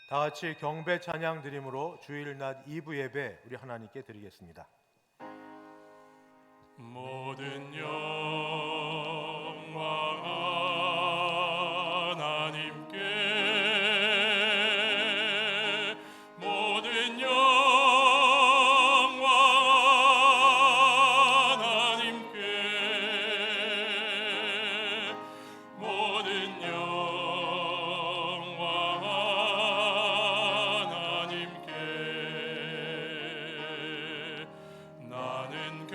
다 같이 경배 찬양 드림으로 주일 낮 2부 예배 우리 하나님께 드리겠습니다. 모든 영광 하나님께, 모든 영광 하나님께, 모든 영광 하나님께. 나는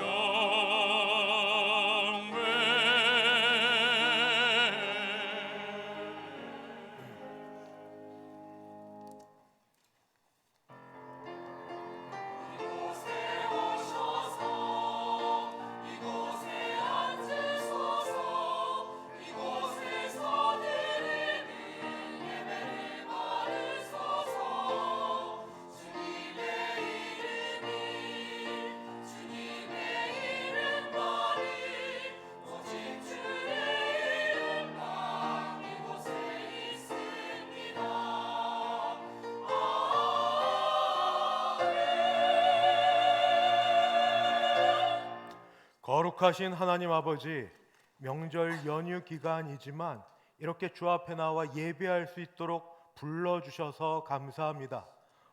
거룩하신 하나님 아버지, 명절 연휴 기간이지만 이렇게 주 앞에 나와 예배할 수 있도록 불러주셔서 감사합니다.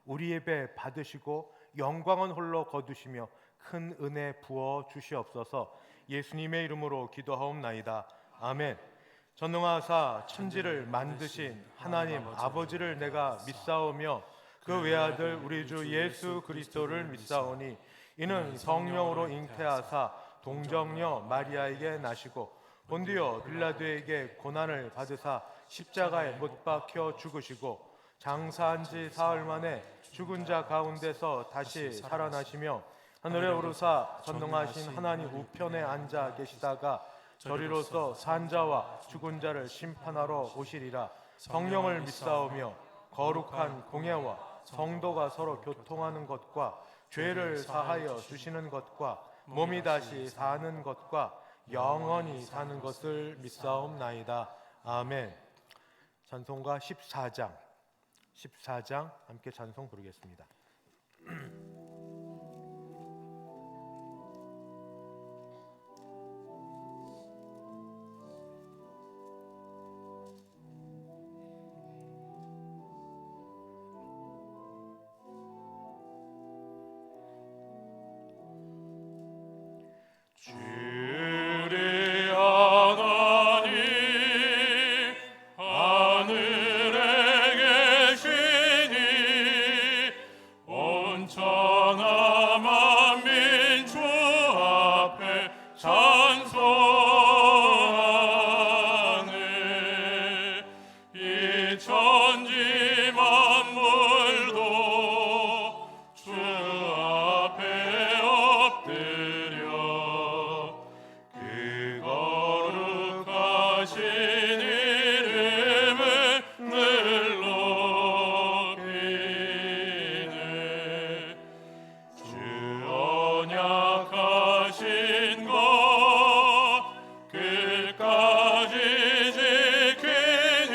우리 예배 받으시고 영광은 홀로 거두시며 큰 은혜 부어 주시옵소서. 예수님의 이름으로 기도하옵나이다. 아멘. 전능하사 천지를 만드신 하나님 아버지를 내가 믿사오며 그 외아들 우리 주 예수 그리스도를 믿사오니 이는 성령으로 잉태하사 동정녀 마리아에게 나시고 본디오 빌라도에게 고난을 받으사 십자가에 못 박혀 죽으시고 장사한 지 사흘 만에 죽은 자 가운데서 다시 살아나시며 하늘에 오르사 전능하신 하나님 우편에 앉아 계시다가 저리로서 산자와 죽은 자를 심판하러 오시리라. 성령을 믿사오며 거룩한 공예와 성도가 서로 교통하는 것과 죄를 사하여 주시는 것과 몸이 다시 사는 것과 영원히 사는 것을 믿사옵나이다. 아멘. 찬송가 14장 함께 찬송 부르겠습니다. 주의 하나님 하늘에 계시니 온 천하 만민 주 앞에 찬송하네. 이 천지 만물도 주 앞에 엎드려 그 거룩하신 이름을 늘 높이네. 주 언약하신 것 끝까지 지키니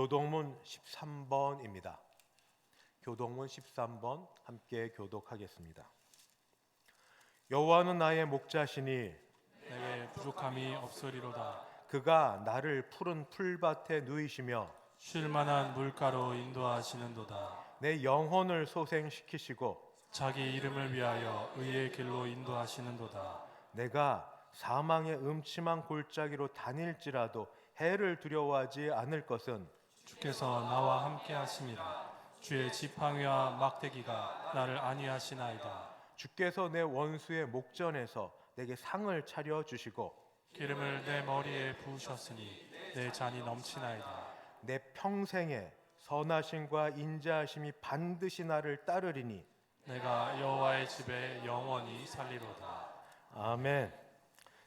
교동문 13번입니다. 교동문 13번 함께 교독하겠습니다. 여호와는 나의 목자시니 내게 부족함이 없으리로다. 그가 나를 푸른 풀밭에 누이시며 쉴 만한 물가로 인도하시는도다. 내 영혼을 소생시키시고 자기 이름을 위하여 의의 길로 인도하시는도다. 내가 사망의 음침한 골짜기로 다닐지라도 해를 두려워하지 않을 것은 주께서 나와 함께 하심이라. 주의 지팡이와 막대기가 나를 안위하시나이다. 주께서 내 원수의 목전에서 내게 상을 차려 주시고 기름을 내 머리에 부으셨으니 내 잔이 넘치나이다. 내 평생에 선하심과 인자하심이 반드시 나를 따르리니 내가 여호와의 집에 영원히 살리로다. 아멘.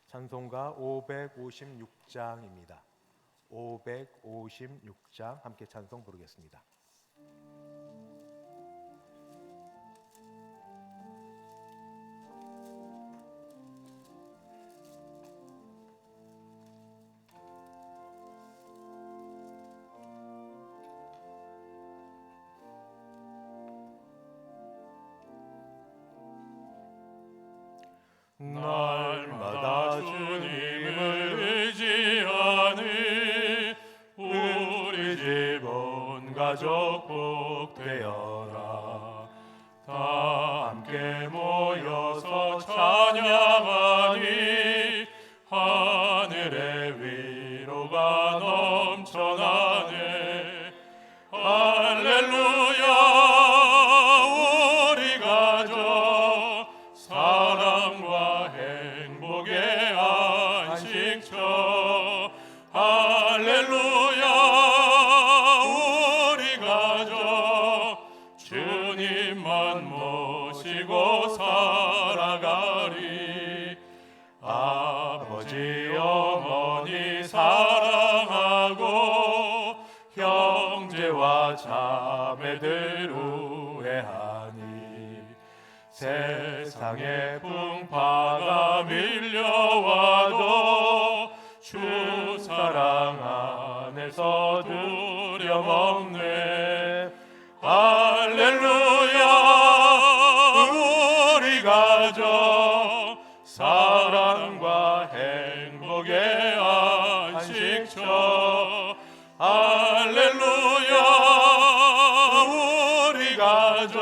찬송가 556장입니다. 556장 함께 찬송 부르겠습니다. 날마다 주님을 의지하니 우리 집 온 가족 복되어라. 다 함께 모여서 찬양하니 하늘의 위로가 넘쳐나네. 할렐루야. 우리 가족 사랑과 행복의 안식처. 할렐루야. 우리 가족 주님만 모시고 살아가리. 아버지 어머니 사랑하고 형제와 자매들 우애하니 세상의 풍파가 밀려와도 주 사랑 안에서 두려먹네. 할렐루야. 우리 가족 사랑과 행복의 안식처. 할렐루야. 우리 가족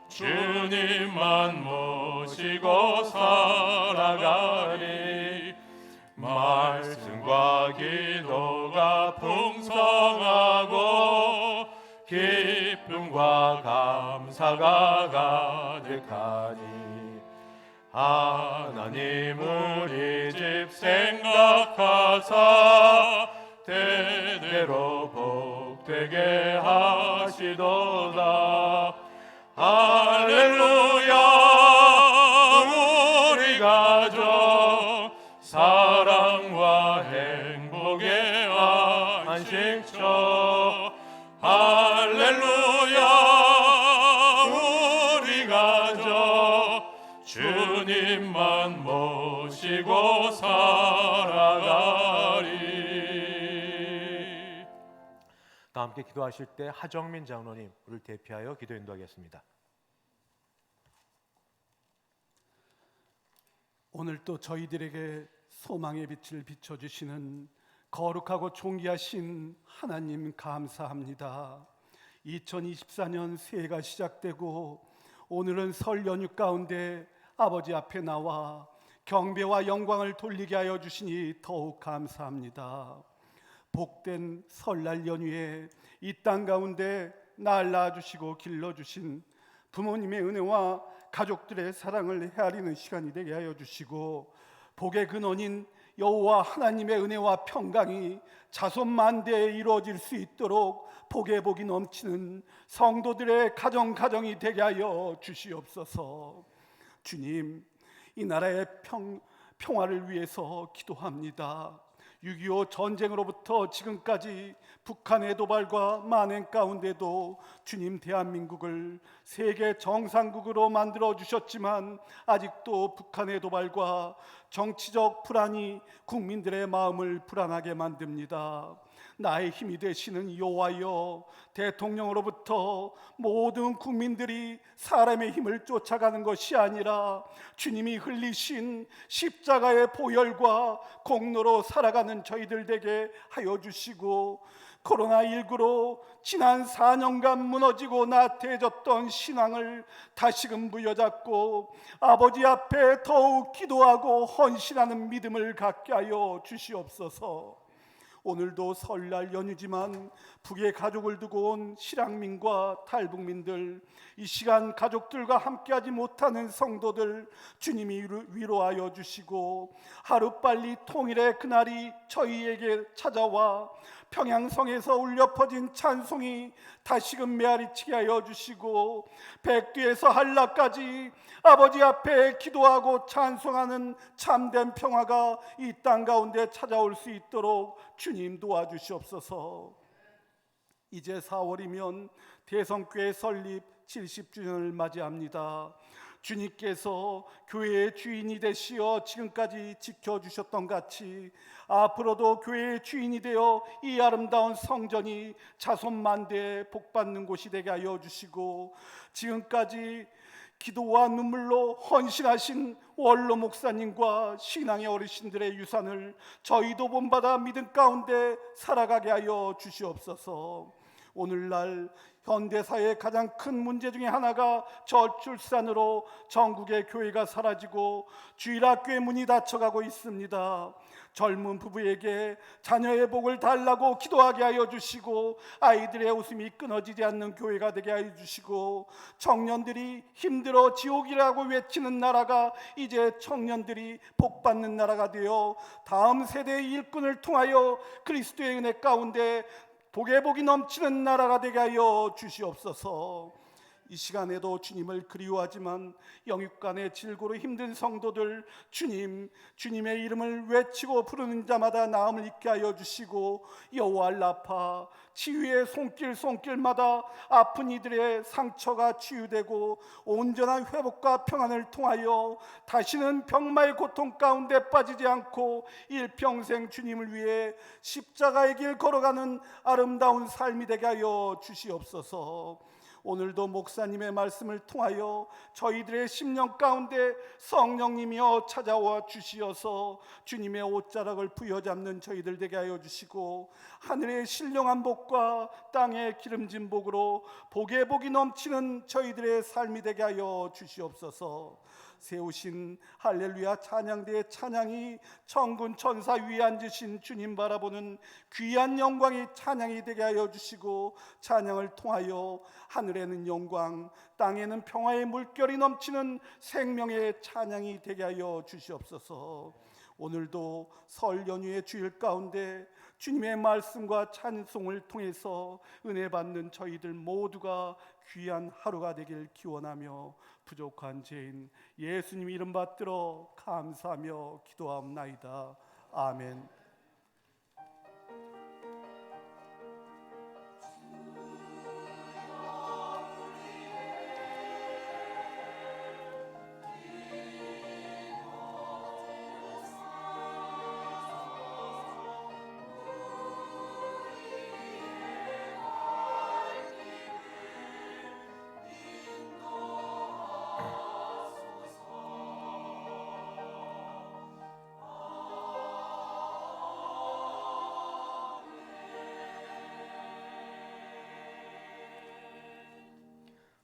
주님만 모시고 살아가리. 말씀과 기도가 풍성하고 기쁨과 감사가 가득하니 하나님 우리 집 생각하사 대대로 복되게 하시도다. 할렐루야. 우리 가족 사랑과 행복의 안식처. 할렐루야. 우리 가족 주님만 모시고 살아가리. 다 함께 기도하실 때 하정민 장로님 우리를 대표하여 기도 인도하겠습니다. 오늘 또 저희들에게 소망의 빛을 비춰주시는 거룩하고 존귀하신 하나님 감사합니다. 2024년 새해가 시작되고 오늘은 설 연휴 가운데 아버지 앞에 나와 경배와 영광을 돌리게 하여 주시니 더욱 감사합니다. 복된 설날 연휴에 이 땅 가운데 날 낳아주시고 길러주신 부모님의 은혜와 가족들의 사랑을 헤아리는 시간이 되게 하여 주시고 복의 근원인 여호와 하나님의 은혜와 평강이 자손 만대에 이루어질 수 있도록 복의 복이 넘치는 성도들의 가정이 되게 하여 주시옵소서. 주님, 이 나라의 평화를 위해서 기도합니다. 6.25 전쟁으로부터 지금까지 북한의 도발과 만행 가운데도 주님 대한민국을 세계 정상국으로 만들어 주셨지만 아직도 북한의 도발과 정치적 불안이 국민들의 마음을 불안하게 만듭니다. 나의 힘이 되시는 여호와여, 대통령으로부터 모든 국민들이 사람의 힘을 쫓아가는 것이 아니라 주님이 흘리신 십자가의 보혈과 공로로 살아가는 저희들 되게 하여 주시고, 코로나19로 지난 4년간 무너지고 나태해졌던 신앙을 다시금 부여잡고 아버지 앞에 더욱 기도하고 헌신하는 믿음을 갖게 하여 주시옵소서. 오늘도 설날 연휴지만 북에 가족을 두고 온 실향민과 탈북민들, 이 시간 가족들과 함께하지 못하는 성도들 주님이 위로하여 주시고, 하루빨리 통일의 그날이 저희에게 찾아와 평양성에서 울려 퍼진 찬송이 다시금 메아리치게 하여 주시고, 백두에서 한라까지 아버지 앞에 기도하고 찬송하는 참된 평화가 이 땅 가운데 찾아올 수 있도록 주님 도와주시옵소서. 이제 4월이면 대성교회 설립 70주년을 맞이합니다. 주님께서 교회의 주인이 되시어 지금까지 지켜주셨던 같이 앞으로도 교회의 주인이 되어 이 아름다운 성전이 자손만대에 복받는 곳이 되게 하여 주시고, 지금까지 기도와 눈물로 헌신하신 원로 목사님과 신앙의 어르신들의 유산을 저희도 본받아 믿음 가운데 살아가게 하여 주시옵소서. 오늘날 현대사회의 가장 큰 문제 중에 하나가 저출산으로 전국의 교회가 사라지고 주일학교의 문이 닫혀가고 있습니다. 젊은 부부에게 자녀의 복을 달라고 기도하게 하여 주시고, 아이들의 웃음이 끊어지지 않는 교회가 되게 하여 주시고, 청년들이 힘들어 지옥이라고 외치는 나라가 이제 청년들이 복받는 나라가 되어 다음 세대의 일꾼을 통하여 그리스도의 은혜 가운데 복의 복이 넘치는 나라가 되게 하여 주시옵소서. 이 시간에도 주님을 그리워하지만 영육간의 질고로 힘든 성도들, 주님의 이름을 외치고 부르는 자마다 나음을 잊게 하여 주시고, 여호와 라파, 치유의 손길마다 아픈 이들의 상처가 치유되고 온전한 회복과 평안을 통하여 다시는 병마의 고통 가운데 빠지지 않고 일평생 주님을 위해 십자가의 길 걸어가는 아름다운 삶이 되게 하여 주시옵소서. 오늘도 목사님의 말씀을 통하여 저희들의 심령 가운데 성령님이여 찾아와 주시어서 주님의 옷자락을 부여잡는 저희들 되게 하여 주시고, 하늘의 신령한 복과 땅의 기름진 복으로 복의 복이 넘치는 저희들의 삶이 되게 하여 주시옵소서. 세우신 할렐루야 찬양대의 찬양이 천군 천사 위에 앉으신 주님 바라보는 귀한 영광이 찬양이 되게 하여 주시고, 찬양을 통하여 하늘에는 영광, 땅에는 평화의 물결이 넘치는 생명의 찬양이 되게 하여 주시옵소서. 오늘도 설 연휴의 주일 가운데 주님의 말씀과 찬송을 통해서 은혜 받는 저희들 모두가 귀한 하루가 되길 기원하며 부족한 죄인 예수님 이름 받들어 감사하며 기도하옵나이다. 아멘.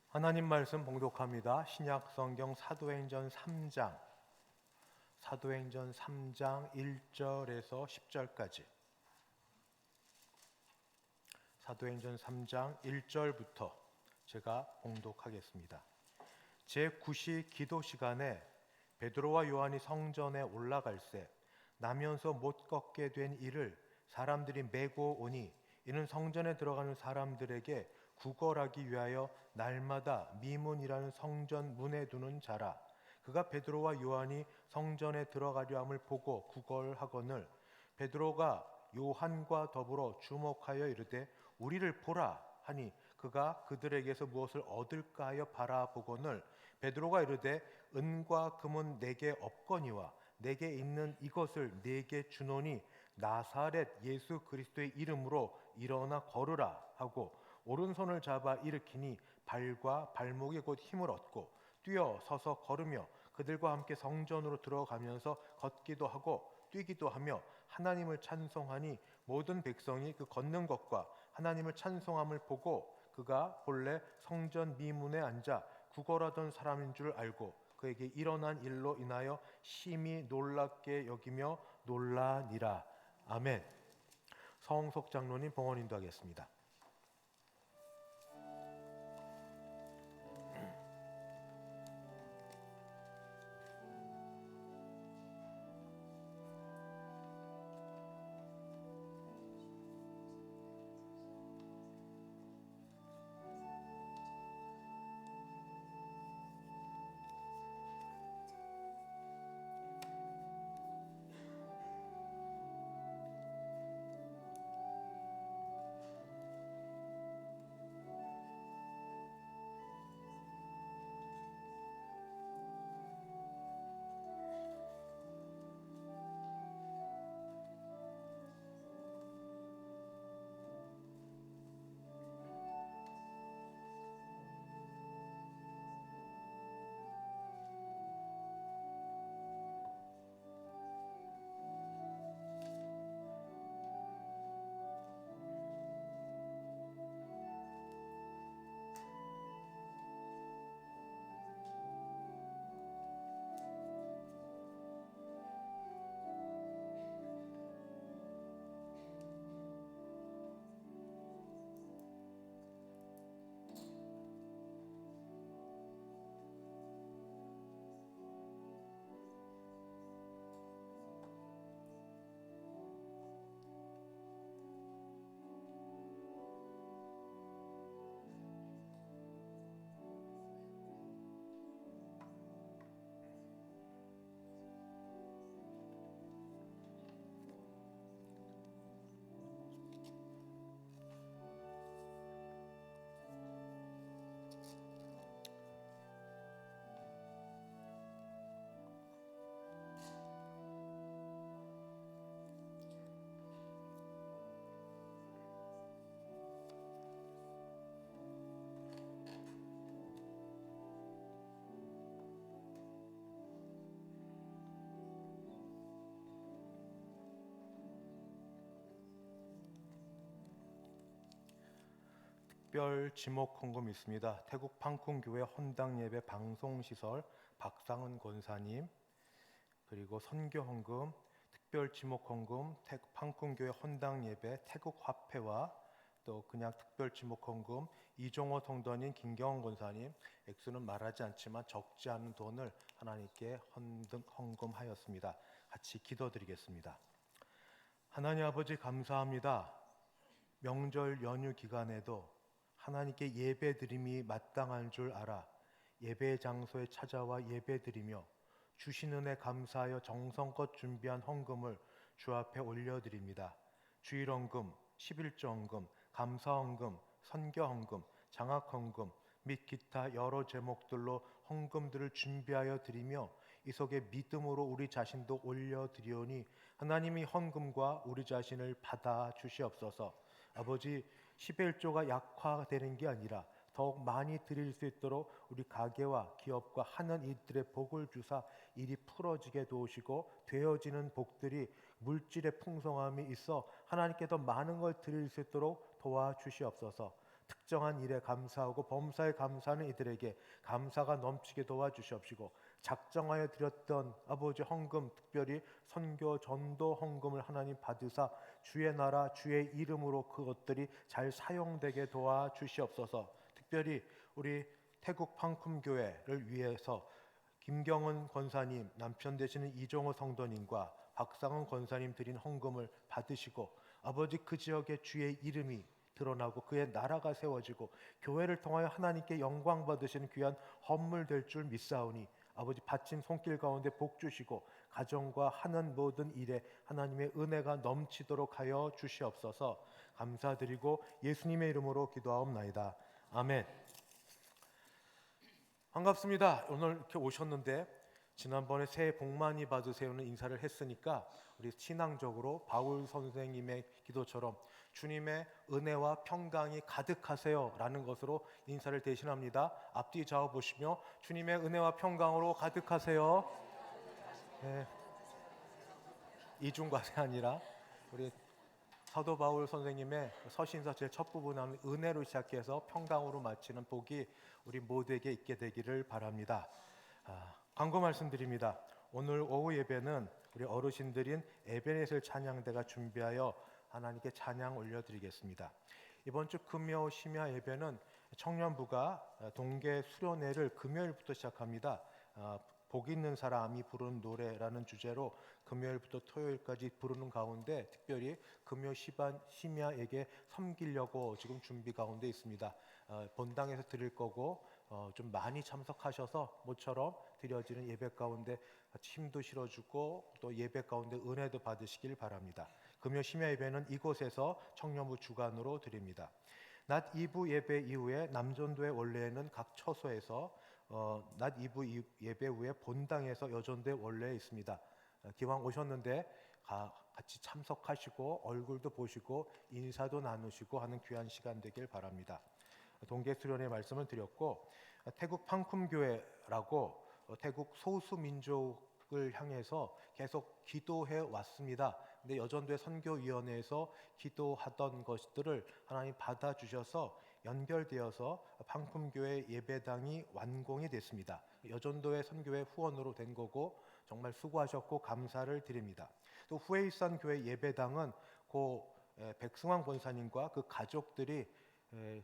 하나님 말씀 봉독합니다. 신약 성경 사도행전 3장 1절에서 10절까지. 사도행전 3장 1절부터 제가 봉독하겠습니다. 제9시 기도 시간에 베드로와 요한이 성전에 올라갈새 나면서 못 걷게 된 이를 사람들이 메고 오니, 이는 성전에 들어가는 사람들에게 구걸하기 위하여 날마다 미문이라는 성전 문에 두는 자라. 그가 베드로와 요한이 성전에 들어가려 함을 보고 구걸하거늘 베드로가 요한과 더불어 주목하여 이르되 우리를 보라 하니, 그가 그들에게서 무엇을 얻을까 하여 바라보거늘 베드로가 이르되 은과 금은 내게 없거니와 내게 있는 이것을 내게 주노니 나사렛 예수 그리스도의 이름으로 일어나 걸으라 하고 오른손을 잡아 일으키니 발과 발목에 곧 힘을 얻고 뛰어 서서 걸으며 그들과 함께 성전으로 들어가면서 걷기도 하고 뛰기도 하며 하나님을 찬송하니 모든 백성이 그 걷는 것과 하나님을 찬송함을 보고 그가 본래 성전 미문에 앉아 구걸하던 사람인 줄 알고 그에게 일어난 일로 인하여 심히 놀랍게 여기며 놀라니라. 아멘. 성석 장로님 봉헌 인도하겠습니다. 특별 지목 헌금 있습니다. 태국 판쿤교회 헌당 예배 방송 시설 박상은 권사님, 그리고 선교 헌금, 특별 지목 헌금, 태국 판쿤교회 헌당 예배 태국 화폐와 또 그냥 특별 지목 헌금 이종호 성도님, 김경원 권사님, 액수는 말하지 않지만 적지 않은 돈을 하나님께 헌금하였습니다. 같이 기도드리겠습니다. 하나님 아버지 감사합니다. 명절 연휴 기간에도 하나님께 예배드림이 마땅한 줄 알아 예배 장소에 찾아와 예배드리며 주신 은혜 감사하여 정성껏 준비한 헌금을 주 앞에 올려드립니다. 주일 헌금, 11조 헌금, 감사 헌금, 선교 헌금, 장학 헌금 및 기타 여러 제목들로 헌금들을 준비하여 드리며 이 속에 믿음으로 우리 자신도 올려드리오니 하나님이 헌금과 우리 자신을 받아 주시옵소서. 아버지, 11조가 약화되는 게 아니라 더욱 많이 드릴 수 있도록 우리 가게와 기업과 하는 이들의 복을 주사 일이 풀어지게 도우시고 되어지는 복들이 물질의 풍성함이 있어 하나님께 더 많은 걸 드릴 수 있도록 도와주시옵소서. 특정한 일에 감사하고 범사에 감사하는 이들에게 감사가 넘치게 도와주시옵시고 작정하여 드렸던 아버지 헌금, 특별히 선교 전도 헌금을 하나님 받으사 주의 나라 주의 이름으로 그것들이 잘 사용되게 도와주시옵소서. 특별히 우리 태국 판쿰교회를 위해서 김경은 권사님, 남편 되시는 이종호 성도님과 박상은 권사님 드린 헌금을 받으시고 아버지 그 지역에 주의 이름이 드러나고 그의 나라가 세워지고 교회를 통하여 하나님께 영광 받으시는 귀한 헌물 될 줄 믿사오니 아버지 바친 손길 가운데 복 주시고 가정과 하는 모든 일에 하나님의 은혜가 넘치도록 하여 주시옵소서. 감사드리고 예수님의 이름으로 기도하옵나이다. 아멘. 반갑습니다. 오늘 이렇게 오셨는데 지난번에 새해 복 많이 받으세요는 인사를 했으니까 우리 신앙적으로 바울 선생님의 기도처럼 주님의 은혜와 평강이 가득하세요라는 것으로 인사를 대신합니다. 앞뒤 좌우 보시며 주님의 은혜와 평강으로 가득하세요. 네. 이중과세 아니라 우리 사도 바울 선생님의 서신서 제 첫 부분은 은혜로 시작해서 평강으로 마치는 복이 우리 모두에게 있게 되기를 바랍니다. 광고 말씀드립니다. 오늘 오후 예배는 우리 어르신들인 에베네셀 찬양대가 준비하여 하나님께 찬양 올려드리겠습니다. 이번 주 금요 심야 예배는 청년부가 동계 수련회를 금요일부터 시작합니다. 복 있는 사람이 부르는 노래라는 주제로 금요일부터 토요일까지 부르는 가운데 특별히 금요 심야에게 섬기려고 지금 준비 가운데 있습니다. 본당에서 드릴 거고 좀 많이 참석하셔서 모처럼 드려지는 예배 가운데 같이 힘도 실어주고 또 예배 가운데 은혜도 받으시길 바랍니다. 금요 심야 예배는 이곳에서 청년부 주관으로 드립니다. 낮 2부 예배 이후에 남전도의 원래는 각 처소에서 낮 2부 예배 후에 본당에서 여전도의 원래에 있습니다. 기왕 오셨는데 같이 참석하시고 얼굴도 보시고 인사도 나누시고 하는 귀한 시간 되길 바랍니다. 동계 수련회 말씀을 드렸고 태국 팡쿰교회라고 태국 소수 민족을 향해서 계속 기도해 왔습니다. 근데 여전도의 선교위원회에서 기도하던 것들을 하나님 받아주셔서 연결되어서 팡쿰교회 예배당이 완공이 됐습니다. 여전도의 선교회 후원으로 된 거고 정말 수고하셨고 감사를 드립니다. 또 후에이산 교회 예배당은 고 백승환 권사님과 그 가족들이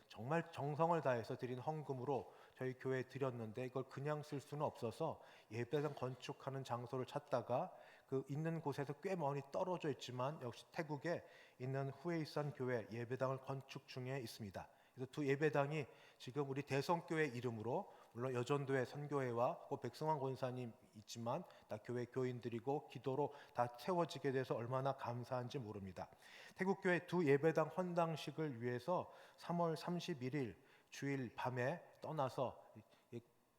정말 정성을 다해서 드린 헌금으로 저희 교회에 드렸는데 이걸 그냥 쓸 수는 없어서 예배당 건축하는 장소를 찾다가 그 있는 곳에서 꽤 멀리 떨어져 있지만 역시 태국에 있는 후에이산 교회 예배당을 건축 중에 있습니다. 그래서 두 예배당이 지금 우리 대성교회 이름으로 물론 여전도의 선교회와 고 백승환 권사님 있지만 다 교회 교인들이고 기도로 다 채워지게 돼서 얼마나 감사한지 모릅니다. 태국교회 두 예배당 헌당식을 위해서 3월 31일 주일 밤에 떠나서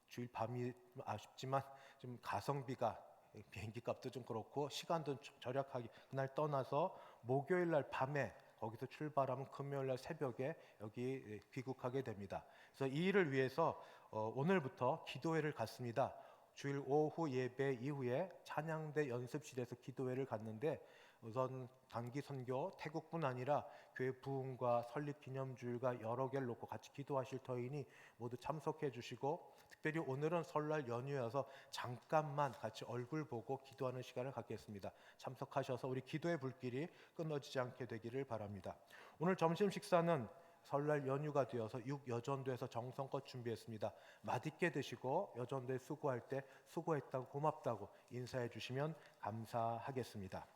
주일 밤이 아쉽지만 좀 가성비가 비행기 값도 좀 그렇고 시간도 절약하기 그날 떠나서 목요일 날 밤에 거기서 출발하면 금요일 날 새벽에 여기 귀국하게 됩니다. 그래서 이 일을 위해서 오늘부터 기도회를 갔습니다. 주일 오후 예배 이후에 찬양대 연습실에서 기도회를 갔는데 우선 단기 선교 태국뿐 아니라 교회 부흥과 설립 기념주일과 여러 개를 놓고 같이 기도하실 터이니 모두 참석해 주시고 특별히 오늘은 설날 연휴여서 잠깐만 같이 얼굴 보고 기도하는 시간을 갖겠습니다. 참석하셔서 우리 기도의 불길이 끊어지지 않게 되기를 바랍니다. 오늘 점심 식사는 설날 연휴가 되어서 6여전도에서 정성껏 준비했습니다. 맛있게 드시고 여전도에 수고할 때 수고했다고 고맙다고 인사해 주시면 감사하겠습니다.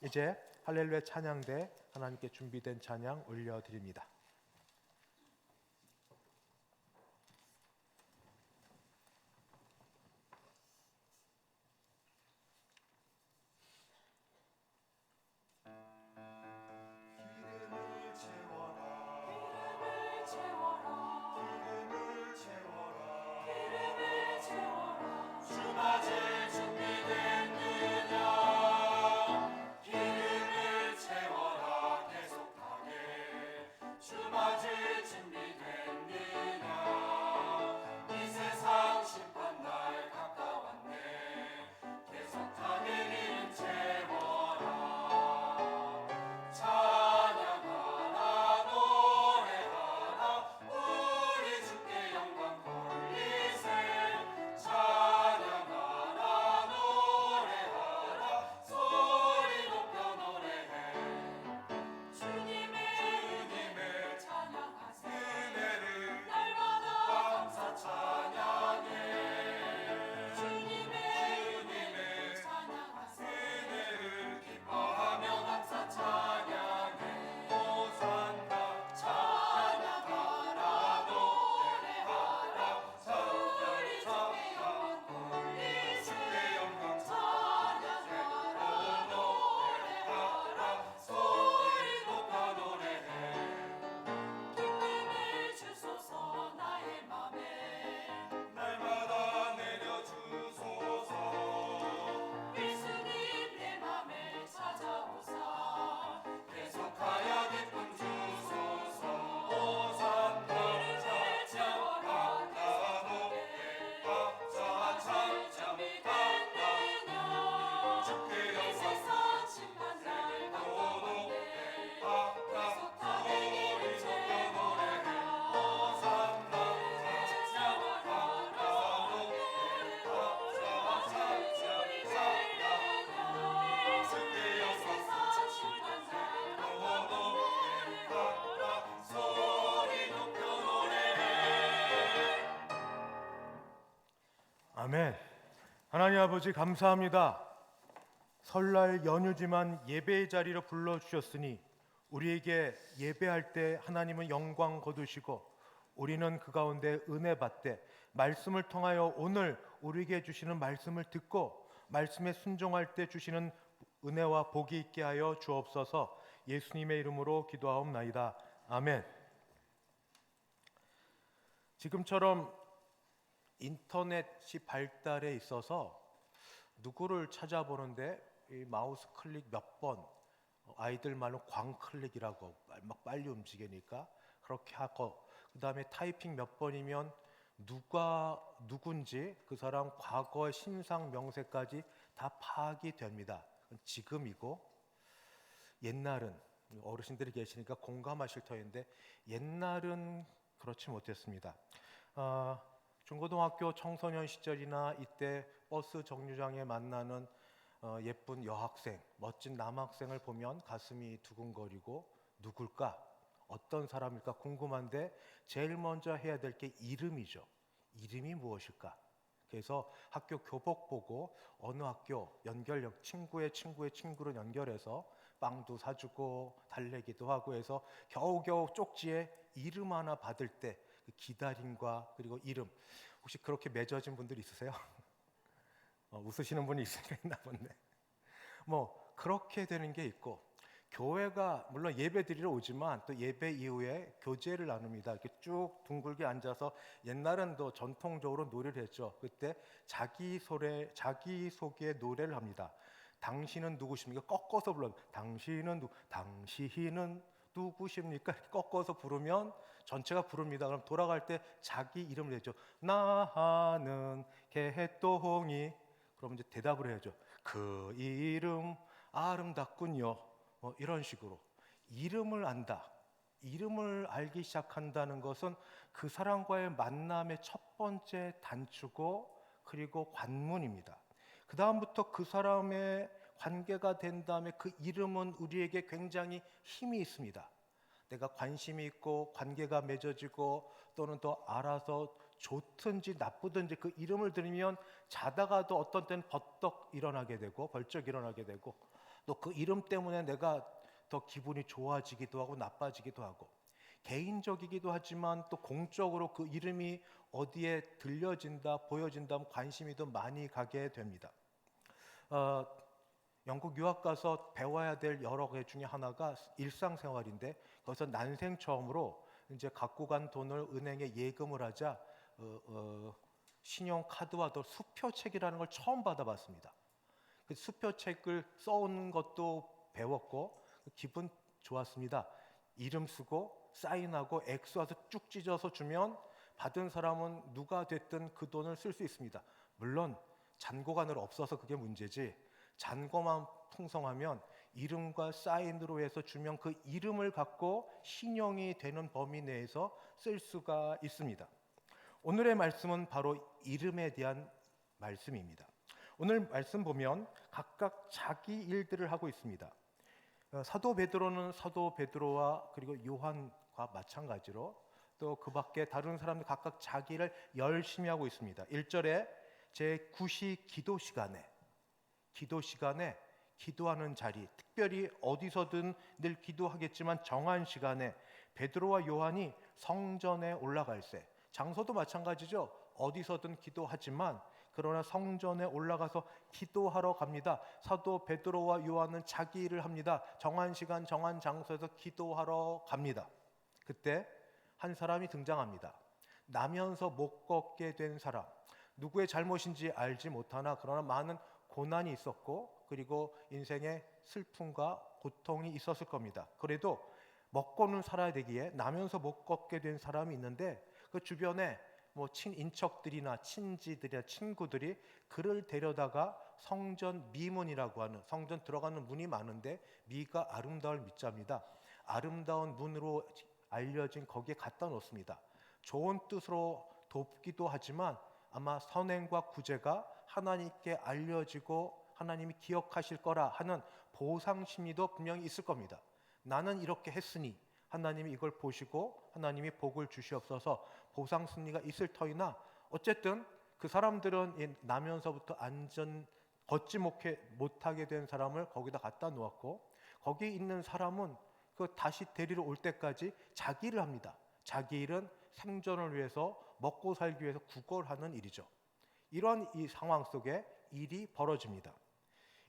이제 할렐루야 찬양대 하나님께 준비된 찬양 올려드립니다. 주 하나님 아버지 감사합니다. 설날 연휴지만 예배의 자리로 불러주셨으니 우리에게 예배할 때 하나님은 영광 거두시고 우리는 그 가운데 은혜 받되 말씀을 통하여 오늘 우리에게 주시는 말씀을 듣고 말씀에 순종할 때 주시는 은혜와 복이 있게 하여 주옵소서. 예수님의 이름으로 기도하옵나이다. 아멘. 지금처럼 인터넷이 발달해 있어서 누구를 찾아보는데 이 마우스 클릭 몇 번, 아이들 말로 광클릭이라고 막 빨리 움직이니까 그렇게 하고, 그 다음에 타이핑 몇 번이면 누가 누군지 그 사람 과거의 신상 명세까지 다 파악이 됩니다. 지금이고, 옛날은 어르신들이 계시니까 공감하실 터인데 옛날은 그렇지 못했습니다. 중고등학교 청소년 시절이나 이때 버스 정류장에 만나는 예쁜 여학생, 멋진 남학생을 보면 가슴이 두근거리고 누굴까? 어떤 사람일까 궁금한데 제일 먼저 해야 될 게 이름이죠. 이름이 무엇일까? 그래서 학교 교복 보고 어느 학교 친구의 친구를 연결해서 빵도 사주고 달래기도 하고 해서 겨우겨우 쪽지에 이름 하나 받을 때 그 기다림과 그리고 이름, 혹시 그렇게 맺어진 분들 있으세요? 웃으시는 분이 있나 보네. 뭐 그렇게 되는 게 있고, 교회가 물론 예배 드리러 오지만 또 예배 이후에 교제를 나눕니다. 이렇게 쭉 둥글게 앉아서 옛날은 또 전통적으로 노래를 했죠. 그때 자기소개 노래를 합니다. 당신은 누구십니까? 꺾어서 불러요. 당신은 누구십니까? 이렇게 꺾어서 부르면 전체가 부릅니다. 그럼 돌아갈 때 자기 이름을 내죠. 나는 개똥이. 그럼 이제 대답을 해야죠. 그 이름 아름답군요. 이런 식으로 이름을 안다. 이름을 알기 시작한다는 것은 그 사람과의 만남의 첫 번째 단추고 그리고 관문입니다. 그 다음부터 그 사람의 관계가 된 다음에 그 이름은 우리에게 굉장히 힘이 있습니다. 내가 관심이 있고 관계가 맺어지고 또는 더 알아서 좋든지 나쁘든지 그 이름을 들으면 자다가도 어떤 때는 벌떡 일어나게 되고 또 그 이름 때문에 내가 더 기분이 좋아지기도 하고 나빠지기도 하고, 개인적이기도 하지만 또 공적으로 그 이름이 어디에 들려진다 보여진다면 관심이 더 많이 가게 됩니다. 영국 유학 가서 배워야 될 여러 개 중에 하나가 일상생활인데, 거기서 난생 처음으로 이제 갖고 간 돈을 은행에 예금을 하자 신용카드와 또 수표책이라는 걸 처음 받아봤습니다. 그 수표책을 써온 것도 배웠고 기분 좋았습니다. 이름 쓰고 사인하고 액수 와서 쭉 찢어서 주면 받은 사람은 누가 됐든 그 돈을 쓸 수 있습니다. 물론 잔고가 늘 없어서 그게 문제지, 잔고만 풍성하면 이름과 사인으로 해서 주면 그 이름을 갖고 신용이 되는 범위 내에서 쓸 수가 있습니다. 오늘의 말씀은 바로 이름에 대한 말씀입니다. 오늘 말씀 보면 각각 자기 일들을 하고 있습니다. 사도 베드로는 사도 베드로와 그리고 요한과 마찬가지로 또 그 밖에 다른 사람들 각각 자기를 열심히 하고 있습니다. 1절에 제9시 기도 시간에 기도하는 자리, 특별히 어디서든 늘 기도하겠지만 정한 시간에 베드로와 요한이 성전에 올라갈새, 장소도 마찬가지죠. 어디서든 기도하지만 그러나 성전에 올라가서 기도하러 갑니다. 사도 베드로와 요한은 자기 일을 합니다. 정한 시간 정한 장소에서 기도하러 갑니다. 그때 한 사람이 등장합니다. 나면서 못 걷게 된 사람, 누구의 잘못인지 알지 못하나 그러나 많은 고난이 있었고 그리고 인생의 슬픔과 고통이 있었을 겁니다. 그래도 먹고는 살아야 되기에 나면서 못 걷게 된 사람이 있는데 그 주변에 친인척들이나 친지들이나 친구들이 그를 데려다가 성전 미문이라고 하는, 성전 들어가는 문이 많은데 미가 아름다울 미자입니다. 아름다운 문으로 알려진 거기에 갖다 놓습니다. 좋은 뜻으로 돕기도 하지만 아마 선행과 구제가 하나님께 알려지고 하나님이 기억하실 거라 하는 보상 심리도 분명히 있을 겁니다. 나는 이렇게 했으니 하나님이 이걸 보시고 하나님이 복을 주시옵소서 보상 심리가 있을 터이나 어쨌든 그 사람들은 나면서부터 걷지 못하게 된 사람을 거기다 갖다 놓았고, 거기 있는 사람은 그 다시 데리러 올 때까지 자기 일을 합니다. 자기 일은 생존을 위해서, 먹고 살기 위해서 구걸하는 일이죠. 이런 이 상황 속에 일이 벌어집니다.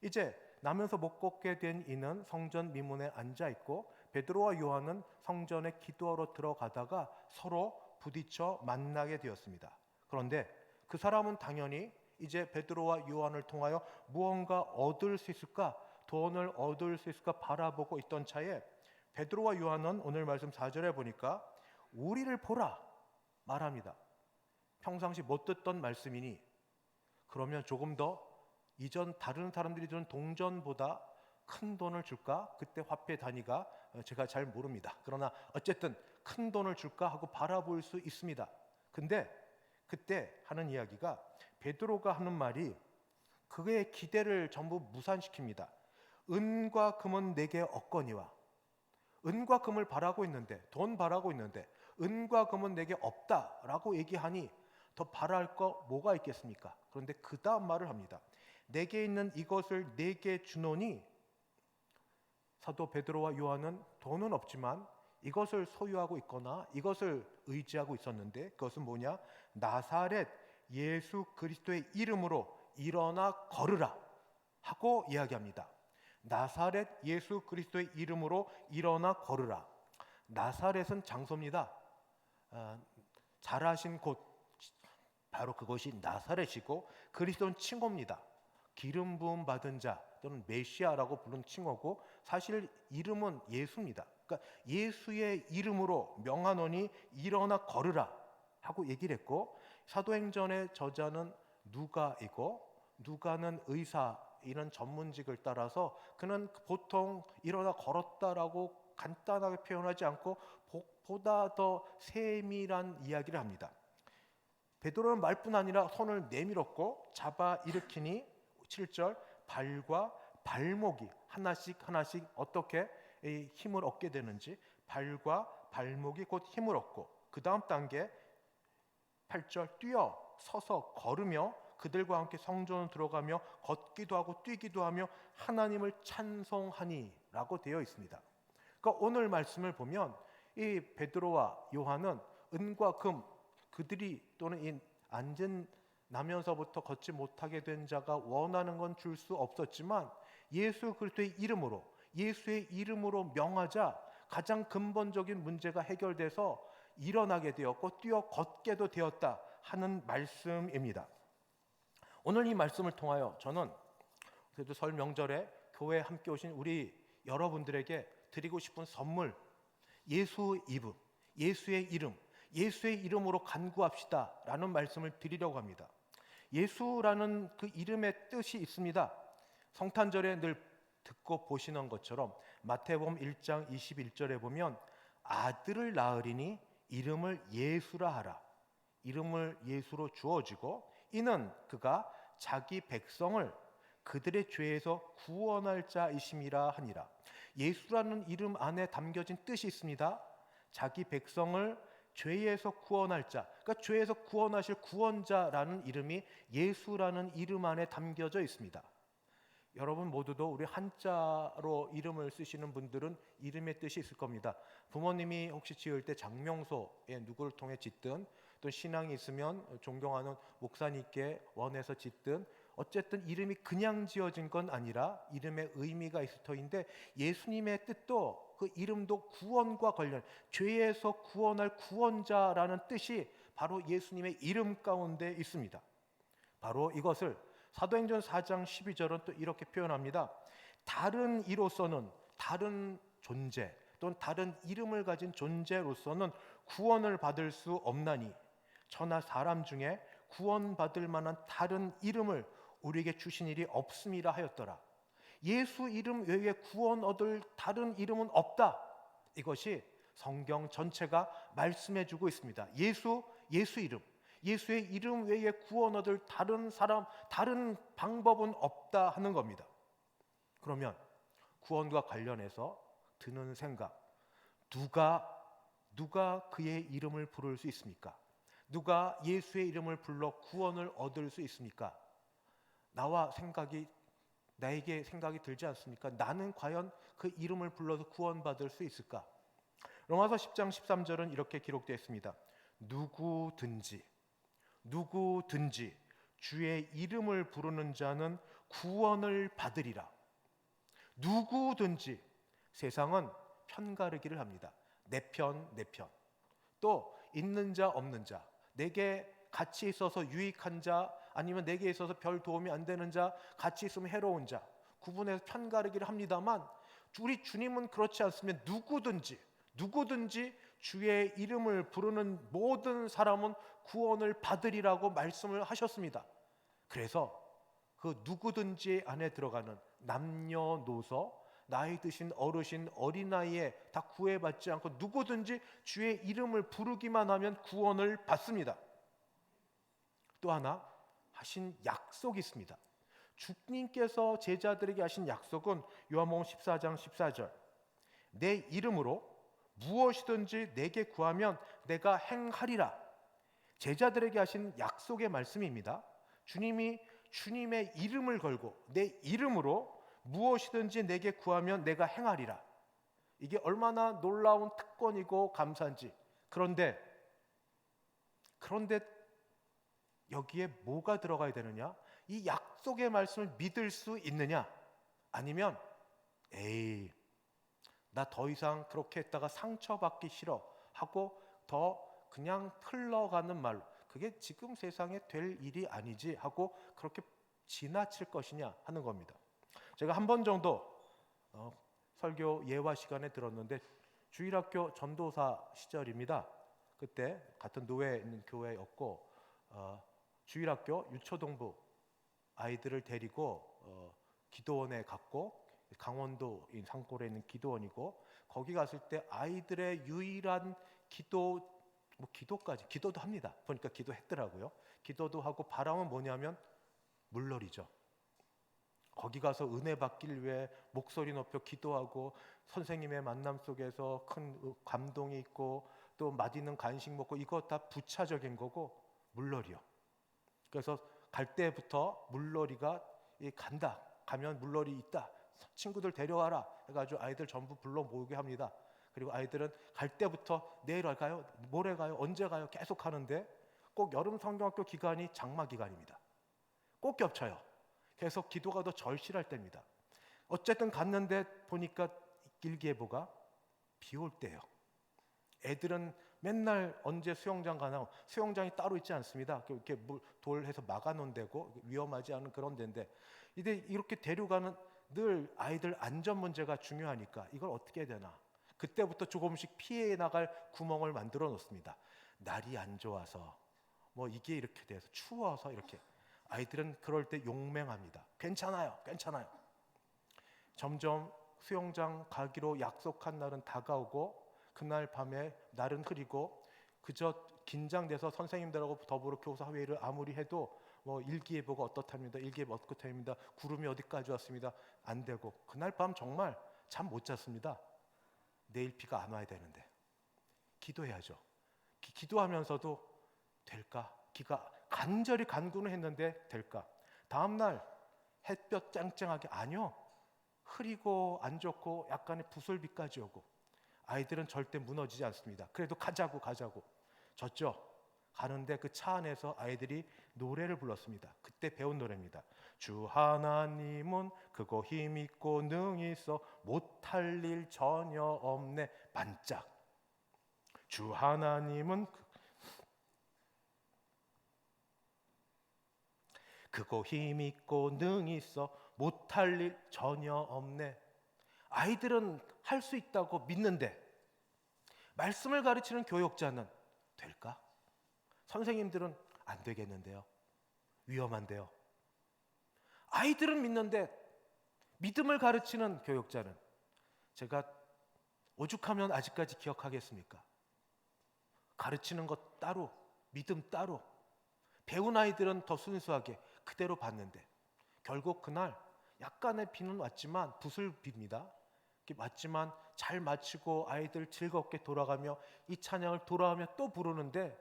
이제 나면서 못 걷게 된 이는 성전 미문에 앉아 있고, 베드로와 요한은 성전에 기도하러 들어가다가 서로 부딪혀 만나게 되었습니다. 그런데 그 사람은 당연히 이제 베드로와 요한을 통하여 무언가 얻을 수 있을까, 돈을 얻을 수 있을까 바라보고 있던 차에 베드로와 요한은 오늘 말씀 4절에 보니까 우리를 보라 말합니다. 평상시 못 듣던 말씀이니 그러면 조금 더 이전 다른 사람들이 주는 동전보다 큰 돈을 줄까? 그때 화폐 단위가 제가 잘 모릅니다. 그러나 어쨌든 큰 돈을 줄까 하고 바라볼 수 있습니다. 근데 그때 하는 이야기가, 베드로가 하는 말이 그의 기대를 전부 무산시킵니다. 은과 금은 내게 없거니와, 은과 금을 바라고 있는데, 돈 바라고 있는데 은과 금은 내게 없다라고 얘기하니 더 바랄 거 뭐가 있겠습니까? 그런데 그 다음 말을 합니다. 내게 있는 이것을 내게 주노니, 사도 베드로와 요한은 돈은 없지만 이것을 소유하고 있거나 이것을 의지하고 있었는데, 그것은 뭐냐? 나사렛 예수 그리스도의 이름으로 일어나 걸으라 하고 이야기합니다. 나사렛 예수 그리스도의 이름으로 일어나 걸으라. 나사렛은 장소입니다. 자라신 곳, 바로 그것이 나사렛이고, 그리스도는 칭호입니다. 기름 부음 받은 자 또는 메시아라고 부른 칭호고, 사실 이름은 예수입니다. 그러니까 예수의 이름으로 명하노니 일어나 걸으라 하고 얘기를 했고, 사도행전의 저자는 누가이고, 누가는 의사 이런 전문직을 따라서 그는 보통 일어나 걸었다라고 간단하게 표현하지 않고 보다 더 세밀한 이야기를 합니다. 베드로는 말뿐 아니라 손을 내밀었고 잡아 일으키니 7절 발과 발목이 하나씩 어떻게 힘을 얻게 되는지, 발과 발목이 곧 힘을 얻고, 그 다음 단계 8절 뛰어 서서 걸으며 그들과 함께 성전을 들어가며 걷기도 하고 뛰기도 하며 하나님을 찬송하니 라고 되어 있습니다. 그러니까 오늘 말씀을 보면 이 베드로와 요한은 은과 금, 그들이 또는 이 앉은 나면서부터 걷지 못하게 된 자가 원하는 건 줄 수 없었지만, 예수 그리스도의 이름으로, 예수의 이름으로 명하자 가장 근본적인 문제가 해결돼서 일어나게 되었고 뛰어 걷게도 되었다 하는 말씀입니다. 오늘 이 말씀을 통하여 저는 그래도 설 명절에 교회에 함께 오신 우리 여러분들에게 드리고 싶은 선물, 예수 이름, 예수의 이름, 예수의 이름으로 간구합시다 라는 말씀을 드리려고 합니다. 예수라는 그 이름의 뜻이 있습니다. 성탄절에 늘 듣고 보시는 것처럼 마태복음 1장 21절에 보면 아들을 낳으리니 이름을 예수라 하라. 이름을 예수로 주어지고, 이는 그가 자기 백성을 그들의 죄에서 구원할 자이심이라 하니라. 예수라는 이름 안에 담겨진 뜻이 있습니다. 자기 백성을 죄에서 구원할 자, 그러니까 죄에서 구원하실 구원자라는 이름이 예수라는 이름 안에 담겨져 있습니다. 여러분 모두도 우리 한자로 이름을 쓰시는 분들은 이름의 뜻이 있을 겁니다. 부모님이 혹시 지을 때 장명소에 누구를 통해 짓든, 또 신앙이 있으면 존경하는 목사님께 원해서 짓든, 어쨌든 이름이 그냥 지어진 건 아니라 이름의 의미가 있을 터인데, 예수님의 뜻도 그 이름도 구원과 관련, 죄에서 구원할 구원자라는 뜻이 바로 예수님의 이름 가운데 있습니다. 바로 이것을 사도행전 4장 12절은 또 이렇게 표현합니다. 다른 이로서는, 다른 존재 또는 다른 이름을 가진 존재로서는 구원을 받을 수 없나니 천하 사람 중에 구원받을 만한 다른 이름을 우리에게 주신 일이 없음이라 하였더라. 예수 이름 외에 구원 얻을 다른 이름은 없다. 이것이 성경 전체가 말씀해 주고 있습니다. 예수 이름, 예수의 이름 외에 구원 얻을 다른 방법은 없다 하는 겁니다. 그러면 구원과 관련해서 드는 생각, 누가 그의 이름을 부를 수 있습니까? 누가 예수의 이름을 불러 구원을 얻을 수 있습니까? 나에게 생각이 들지 않습니까? 나는 과연 그 이름을 불러서 구원받을 수 있을까? 로마서 10장 13절은 이렇게 기록되어 있습니다. 누구든지 주의 이름을 부르는 자는 구원을 받으리라. 누구든지. 세상은 편가르기를 합니다. 내 편. 또 있는 자 없는 자, 내게 같이 있어서 유익한 자, 아니면 내게 있어서 별 도움이 안 되는 자, 같이 있으면 해로운 자, 구분해서 편가르기를 합니다만 우리 주님은 그렇지 않습니다. 누구든지 주의 이름을 부르는 모든 사람은 구원을 받으리라고 말씀을 하셨습니다. 그래서 그 누구든지 안에 들어가는 남녀노소, 나이 드신 어르신, 어린아이에 다 구애받지 않고 누구든지 주의 이름을 부르기만 하면 구원을 받습니다. 또 하나 하신 약속이 있습니다. 주님께서 제자들에게 하신 약속은 요한복음 14장 14절, 내 이름으로 무엇이든지 내게 구하면 내가 행하리라. 제자들에게 하신 약속의 말씀입니다. 주님이 주님의 이름을 걸고 내 이름으로 무엇이든지 내게 구하면 내가 행하리라. 이게 얼마나 놀라운 특권이고 감사한지. 그런데 여기에 뭐가 들어가야 되느냐? 이 약속의 말씀을 믿을 수 있느냐? 아니면 나 더 이상 그렇게 했다가 상처받기 싫어 하고 더 그냥 흘러가는 말로, 그게 지금 세상에 될 일이 아니지 하고 그렇게 지나칠 것이냐 하는 겁니다. 제가 한 번 정도 설교 예화 시간에 들었는데, 주일학교 전도사 시절입니다. 그때 같은 노회에 있는 교회였고, 주일학교 유초동부 아이들을 데리고 기도원에 갔고, 강원도 상골에 있는 기도원이고, 거기 갔을 때 아이들의 유일한 기도도 합니다. 보니까 기도했더라고요. 기도도 하고 바람은 뭐냐면 물놀이죠. 거기 가서 은혜 받길 위해 목소리 높여 기도하고, 선생님의 만남 속에서 큰 감동이 있고, 또 맛있는 간식 먹고, 이거 다 부차적인 거고 물놀이요. 그래서 갈 때부터 물놀이가 가면 물놀이 있다, 친구들 데려와라 해가지고 아이들 전부 불러 모으게 합니다. 그리고 아이들은 갈 때부터 내일 가요, 모레 가요, 언제 가요 계속 하는데, 꼭 여름 성경학교 기간이 장마 기간입니다. 꼭 겹쳐요. 계속 기도가 더 절실할 때입니다. 어쨌든 갔는데 보니까 일기예보가 비 올 때예요. 애들은 맨날 언제 수영장 가나, 수영장이 따로 있지 않습니다. 이렇게 돌해서 막아놓은 데고 위험하지 않은 그런 데인데, 이제 이렇게 데려가는, 늘 아이들 안전 문제가 중요하니까 이걸 어떻게 해야 되나, 그때부터 조금씩 피해 나갈 구멍을 만들어 놓습니다. 날이 안 좋아서, 이게 이렇게 돼서 추워서 이렇게. 아이들은 그럴 때 용맹합니다. 괜찮아요. 점점 수영장 가기로 약속한 날은 다가오고, 그날 밤에 날은 흐리고, 그저 긴장돼서 선생님들하고 더불어 교사 회의를 아무리 해도 일기예보가 어떻답니다, 일기예보 어떻답니다, 구름이 어디까지 왔습니다, 안 되고, 그날 밤 정말 잠 못 잤습니다. 내일 비가 안 와야 되는데 기도해야죠. 기도하면서도 될까? 간절히 간구는 했는데 될까? 다음날 햇볕 쨍쨍하게, 아니요, 흐리고 안 좋고 약간의 부슬비까지 오고. 아이들은 절대 무너지지 않습니다. 그래도 가자고 졌죠. 가는데 그 차 안에서 아이들이 노래를 불렀습니다. 그때 배운 노래입니다. 주 하나님은 크고 힘있고 능히 있어 못할 일 전혀 없네 반짝. 주 하나님은 크고 힘있고 능히 있어 못할 일 전혀 없네. 아이들은 할 수 있다고 믿는데, 말씀을 가르치는 교역자는 될까? 선생님들은 안 되겠는데요, 위험한데요. 아이들은 믿는데 믿음을 가르치는 교역자는, 제가 오죽하면 아직까지 기억하겠습니까? 가르치는 것 따로, 믿음 따로. 배운 아이들은 더 순수하게 그대로 봤는데, 결국 그날 약간의 비는 왔지만, 부슬비입니다. 왔지만 잘 마치고 아이들 즐겁게 돌아가며 이 찬양을 돌아오며 또 부르는데,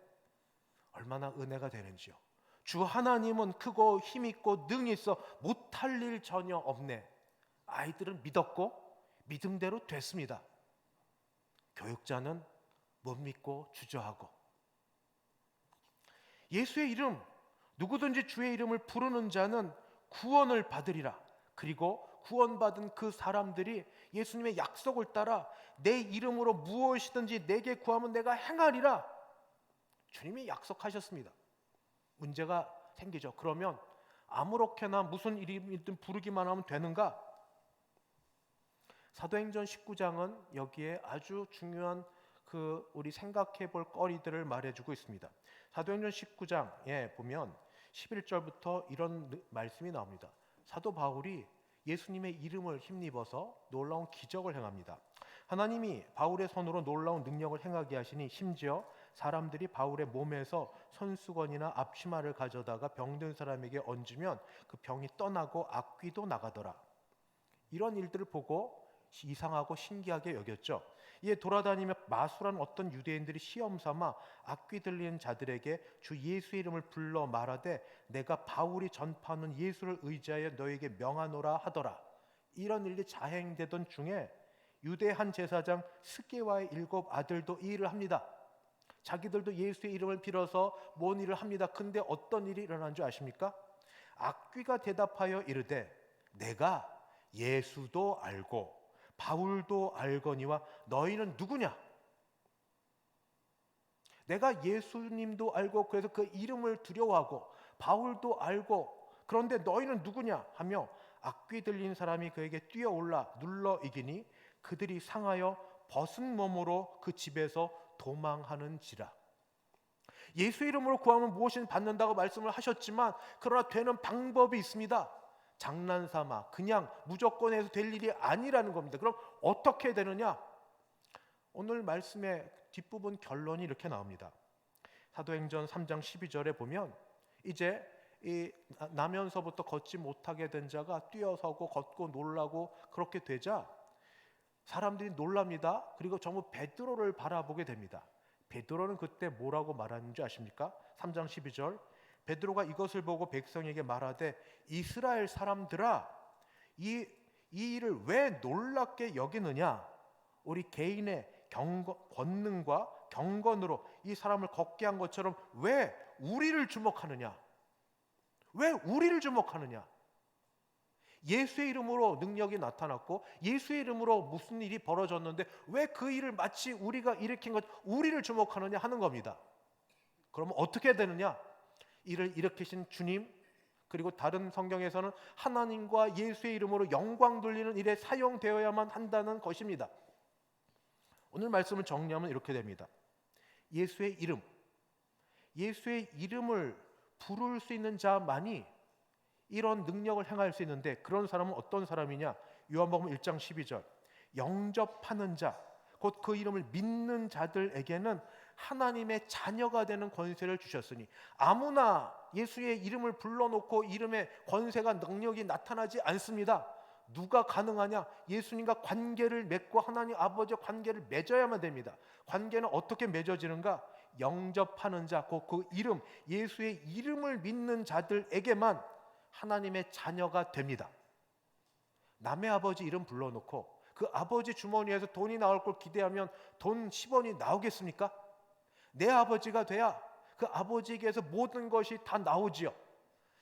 얼마나 은혜가 되는지요. 주 하나님은 크고 힘있고 능히 있어 못할 일 전혀 없네. 아이들은 믿었고 믿음대로 됐습니다. 교육자는 못 믿고 주저하고. 예수의 이름, 누구든지 주의 이름을 부르는 자는 구원을 받으리라. 그리고 구원받은 그 사람들이 예수님의 약속을 따라 내 이름으로 무엇이든지 내게 구하면 내가 행하리라. 주님이 약속하셨습니다. 문제가 생기죠. 그러면 아무렇게나 무슨 이름이든 부르기만 하면 되는가? 사도행전 19장은 여기에 아주 중요한 우리 생각해 볼 거리들을 말해주고 있습니다. 사도행전 19장에 보면 11절부터 이런 말씀이 나옵니다. 사도 바울이 예수님의 이름을 힘입어서 놀라운 기적을 행합니다. 하나님이 바울의 손으로 놀라운 능력을 행하게 하시니 심지어 사람들이 바울의 몸에서 손수건이나 앞치마를 가져다가 병든 사람에게 얹으면 그 병이 떠나고 악귀도 나가더라. 이런 일들을 보고 이상하고 신기하게 여겼죠. 이에 돌아다니며 마술한 어떤 유대인들이 시험 삼아 악귀 들리는 자들에게 주 예수의 이름을 불러 말하되 내가 바울이 전파하는 예수를 의지하여 너에게 명하노라 하더라. 이런 일이 자행되던 중에 유대 한 제사장 스게와의 7 아들도 이 일을 합니다. 자기들도 예수의 이름을 빌어서 뭔 일을 합니다. 근데 어떤 일이 일어난 줄 아십니까? 악귀가 대답하여 이르되 내가 예수도 알고 바울도 알거니와 너희는 누구냐? 내가 예수님도 알고 그래서 그 이름을 두려워하고 바울도 알고 그런데 너희는 누구냐? 하며 악귀 들린 사람이 그에게 뛰어올라 눌러 이기니 그들이 상하여 벗은 몸으로 그 집에서 도망하는지라. 예수 이름으로 구하면 무엇이든 받는다고 말씀을 하셨지만 그러나 되는 방법이 있습니다. 장난삼아 그냥 무조건 해서 될 일이 아니라는 겁니다. 그럼 어떻게 되느냐? 오늘 말씀의 뒷부분 결론이 이렇게 나옵니다. 사도행전 3장 12절에 보면 이제 이 나면서부터 걷지 못하게 된 자가 뛰어서고 걷고 놀라고 그렇게 되자 사람들이 놀랍니다. 그리고 전부 베드로를 바라보게 됩니다. 베드로는 그때 뭐라고 말하는 줄 아십니까? 3장 12절 베드로가 이것을 보고 백성에게 말하되 이스라엘 사람들아 이 일을 왜 놀랍게 여기느냐? 우리 개인의 권능과 경건으로 이 사람을 걷게 한 것처럼 왜 우리를 주목하느냐? 왜 우리를 주목하느냐? 예수의 이름으로 능력이 나타났고 예수의 이름으로 무슨 일이 벌어졌는데 왜 그 일을 마치 우리가 일으킨 것 우리를 주목하느냐 하는 겁니다. 그러면 어떻게 되느냐? 이를 일으키신 주님 그리고 다른 성경에서는 하나님과 예수의 이름으로 영광 돌리는 일에 사용되어야만 한다는 것입니다. 오늘 말씀을 정리하면 이렇게 됩니다. 예수의 이름을 부를 수 있는 자만이 이런 능력을 행할 수 있는데 그런 사람은 어떤 사람이냐? 요한복음 1장 12절 영접하는 자, 곧 그 이름을 믿는 자들에게는 하나님의 자녀가 되는 권세를 주셨으니 아무나 예수의 이름을 불러놓고 이름의 권세가 능력이 나타나지 않습니다. 누가 가능하냐? 예수님과 관계를 맺고 하나님 아버지와 관계를 맺어야만 됩니다. 관계는 어떻게 맺어지는가? 영접하는 자, 곧 그 이름, 예수의 이름을 믿는 자들에게만 하나님의 자녀가 됩니다. 남의 아버지 이름 불러놓고 그 아버지 주머니에서 돈이 나올 걸 기대하면 돈 10원이 나오겠습니까? 내 아버지가 돼야 그 아버지에게서 모든 것이 다 나오지요.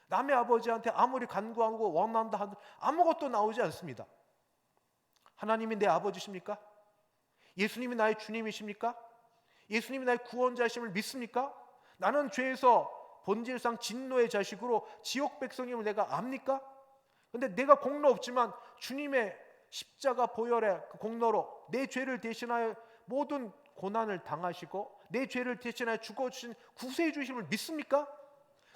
남의 아버지한테 아무리 간구하고 원한다 하도 아무것도 나오지 않습니다. 하나님이 내 아버지십니까? 예수님이 나의 주님이십니까? 예수님이 나의 구원자심을 믿습니까? 나는 죄에서 본질상 진노의 자식으로 지옥 백성임을 내가 압니까? 근데 내가 공로 없지만 주님의 십자가 보혈의 그 공로로 내 죄를 대신하여 모든 고난을 당하시고 내 죄를 대신하여 죽어주신 구세주심을 믿습니까?